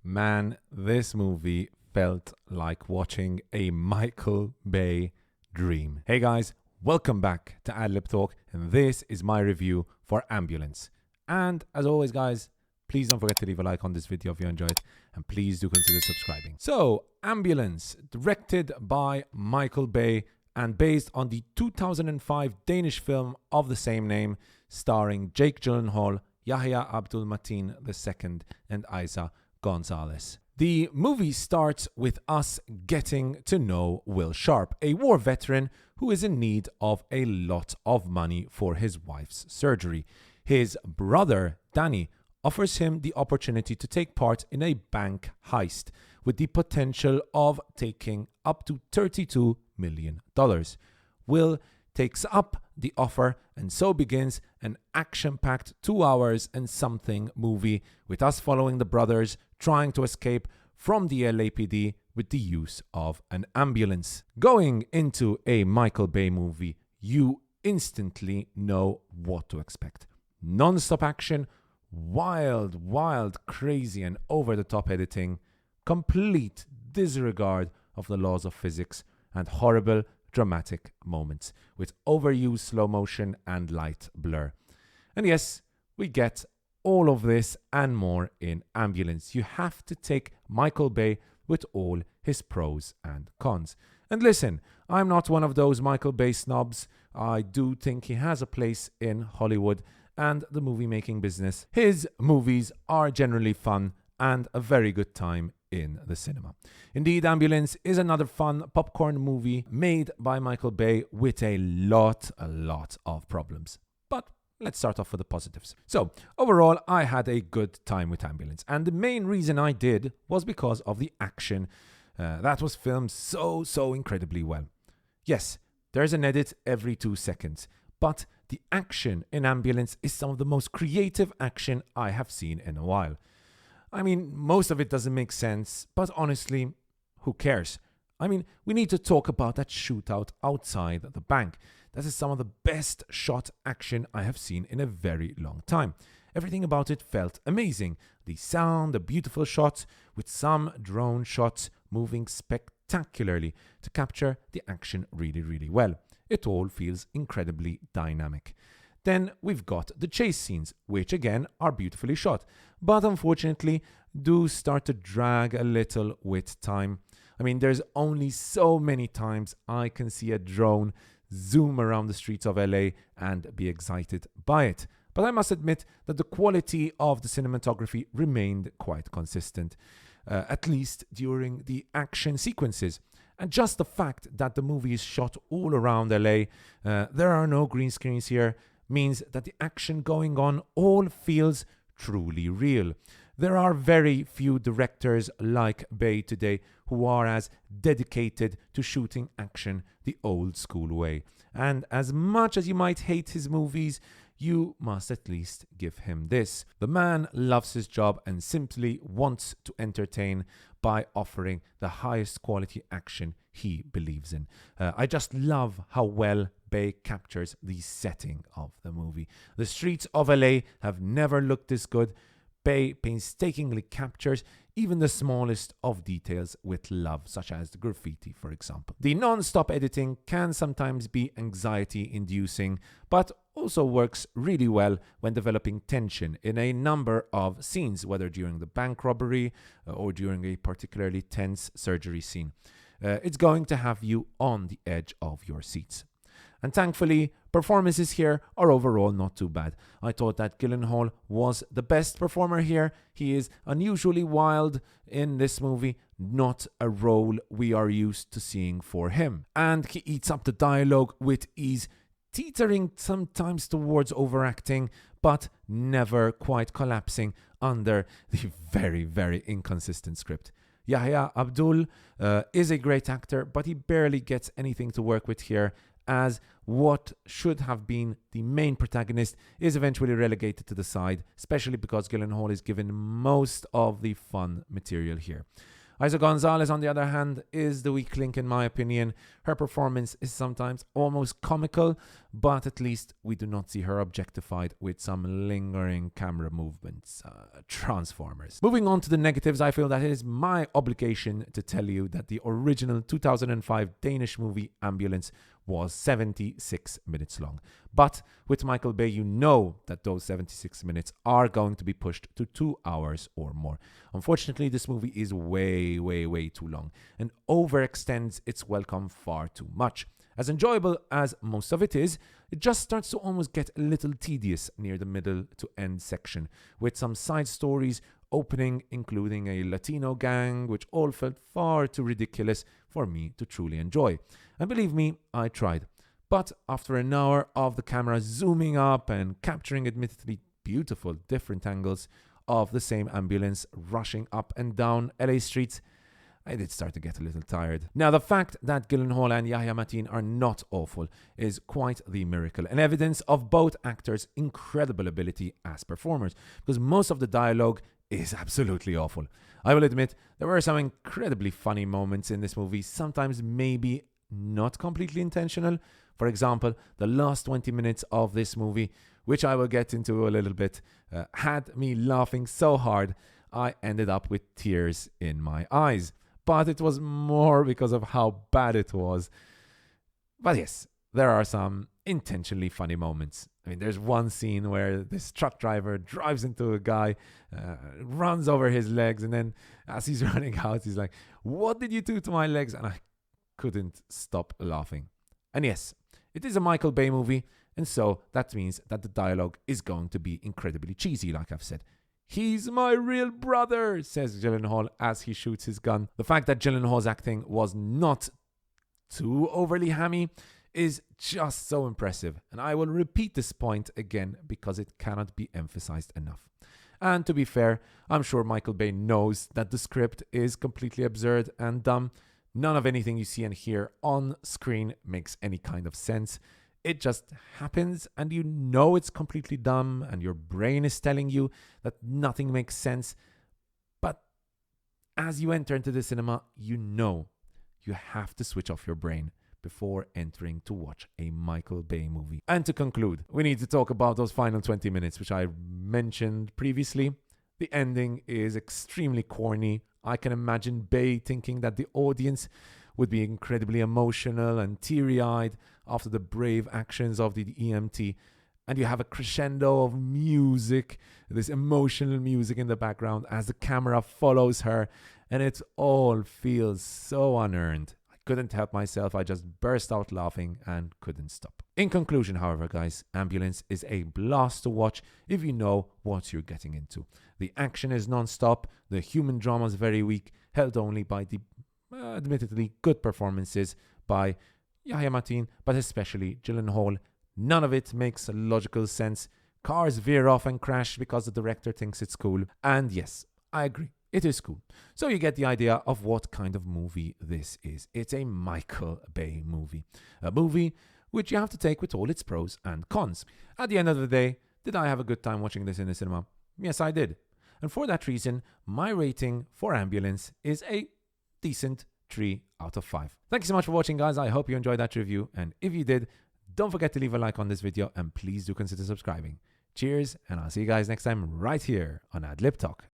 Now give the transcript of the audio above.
Man, this movie felt like watching a Michael Bay dream. Hey guys, welcome back to Adlib Talk, and this is my review for Ambulance. And as always guys, please don't forget to leave a like on this video if you enjoyed it, and please do consider subscribing. So, Ambulance, directed by Michael Bay and based on the 2005 Danish film of the same name, starring Jake Gyllenhaal, Yahya Abdul-Mateen II, and Eiza González. The movie starts with us getting to know Will Sharp, a war veteran who is in need of a lot of money for his wife's surgery. His brother, Danny, offers him the opportunity to take part in a bank heist with the potential of taking up to $32 million. Will takes up the offer, and so begins an action-packed 2 hours and something movie with us following the brothers trying to escape from the LAPD with the use of an ambulance. Going into a Michael Bay movie, you instantly know what to expect. Non-stop action, wild, crazy and over-the-top editing, complete disregard of the laws of physics, and horrible dramatic moments with overused slow motion and light blur. And yes, we get all of this and more in Ambulance. You have to take Michael Bay with all his pros and cons. And listen, I'm not one of those Michael Bay snobs. I do think he has a place in Hollywood and the movie making business. His movies are generally fun and a very good time in the cinema. Indeed, Ambulance is another fun popcorn movie made by Michael Bay with a lot of problems. But let's start off with the positives. So, overall, I had a good time with Ambulance, and the main reason I did was because of the action that was filmed so incredibly well. Yes, there's an edit every 2 seconds, but the action in Ambulance is some of the most creative action I have seen in a while. I mean, most of it doesn't make sense, but honestly, who cares? I mean, we need to talk about that shootout outside the bank. That is some of the best shot action I have seen in a very long time. Everything about it felt amazing. The sound, the beautiful shots, with some drone shots moving spectacularly to capture the action really well. It all feels incredibly dynamic. Then we've got the chase scenes, which again are beautifully shot, but unfortunately do start to drag a little with time. I mean, there's only so many times I can see a drone zoom around the streets of LA and be excited by it. But I must admit that the quality of the cinematography remained quite consistent, at least during the action sequences. And just the fact that the movie is shot all around LA, there are no green screens here, means that the action going on all feels truly real. There are very few directors like Bay today who are as dedicated to shooting action the old school way. And as much as you might hate his movies, you must at least give him this. The man loves his job and simply wants to entertain by offering the highest quality action he believes in. I just love how well Bay captures the setting of the movie. The streets of LA have never looked this good. Bay painstakingly captures even the smallest of details with love, such as the graffiti, for example. The non-stop editing can sometimes be anxiety-inducing, but also works really well when developing tension in a number of scenes, whether during the bank robbery or during a particularly tense surgery scene. It's going to have you on the edge of your seats. And thankfully, performances here are overall not too bad. I thought that Gyllenhaal was the best performer here. He is unusually wild in this movie, not a role we are used to seeing for him. And he eats up the dialogue with ease, teetering sometimes towards overacting, but never quite collapsing under the very inconsistent script. Yahya Abdul is a great actor, but he barely gets anything to work with here, as what should have been the main protagonist is eventually relegated to the side, especially because Gyllenhaal is given most of the fun material here. Eiza González, on the other hand, is the weak link in my opinion. Her performance is sometimes almost comical, but at least we do not see her objectified with some lingering camera movements. Transformers. Moving on to the negatives, I feel that it is my obligation to tell you that the original 2005 Danish movie Ambulance was 76 minutes long. But with Michael Bay, you know that those 76 minutes are going to be pushed to 2 hours or more. Unfortunately, this movie is way too long and overextends its welcome far too much. As enjoyable as most of it is, it just starts to almost get a little tedious near the middle to end section, with some side stories opening, including a Latino gang, which all felt far too ridiculous for me to truly enjoy. And believe me, I tried. But after an hour of the camera zooming up and capturing admittedly beautiful different angles of the same ambulance rushing up and down LA streets, I did start to get a little tired. Now, the fact that Gyllenhaal and Yahya Abdul-Mateen are not awful is quite the miracle and evidence of both actors' incredible ability as performers, because most of the dialogue is absolutely awful. I will admit, there were some incredibly funny moments in this movie, sometimes maybe not completely intentional. For example, the last 20 minutes of this movie, which I will get into a little bit, had me laughing so hard I ended up with tears in my eyes. But it was more because of how bad it was. But yes, there are some intentionally funny moments. I mean, there's one scene where this truck driver drives into a guy, runs over his legs, and then as he's running out, he's like, "What did you do to my legs?" And I couldn't stop laughing. And yes, it is a Michael Bay movie, and so that means that the dialogue is going to be incredibly cheesy, like I've said. "He's my real brother," says Gyllenhaal as he shoots his gun. The fact that Gyllenhaal's acting was not too overly hammy is just so impressive, and I will repeat this point again because it cannot be emphasized enough. And to be fair, I'm sure Michael Bay knows that the script is completely absurd and dumb. None of anything you see and hear on screen makes any kind of sense. It just happens, and you know it's completely dumb, and your brain is telling you that nothing makes sense. But as you enter into the cinema, you know you have to switch off your brain before entering to watch a Michael Bay movie. And to conclude, we need to talk about those final 20 minutes, which I mentioned previously. The ending is extremely corny. I can imagine Bay thinking that the audience would be incredibly emotional and teary-eyed after the brave actions of the EMT. And you have a crescendo of music, this emotional music in the background as the camera follows her, and it all feels so unearned. I couldn't help myself. I just burst out laughing and couldn't stop. In conclusion, however, guys, Ambulance is a blast to watch if you know what you're getting into. The action is non-stop, the human drama is very weak, held only by the admittedly good performances by Yahya Abdul-Mateen, but especially Gyllenhaal. None of it makes logical sense. Cars veer off and crash because the director thinks it's cool. And yes, I agree, it is cool. So you get the idea of what kind of movie this is. It's a Michael Bay movie. A movie which you have to take with all its pros and cons. At the end of the day, did I have a good time watching this in the cinema? Yes, I did. And for that reason, my rating for Ambulance is a decent 3 out of 5. Thank you so much for watching, guys. I hope you enjoyed that review. And if you did, don't forget to leave a like on this video and please do consider subscribing. Cheers, and I'll see you guys next time right here on Ad Lib Talk.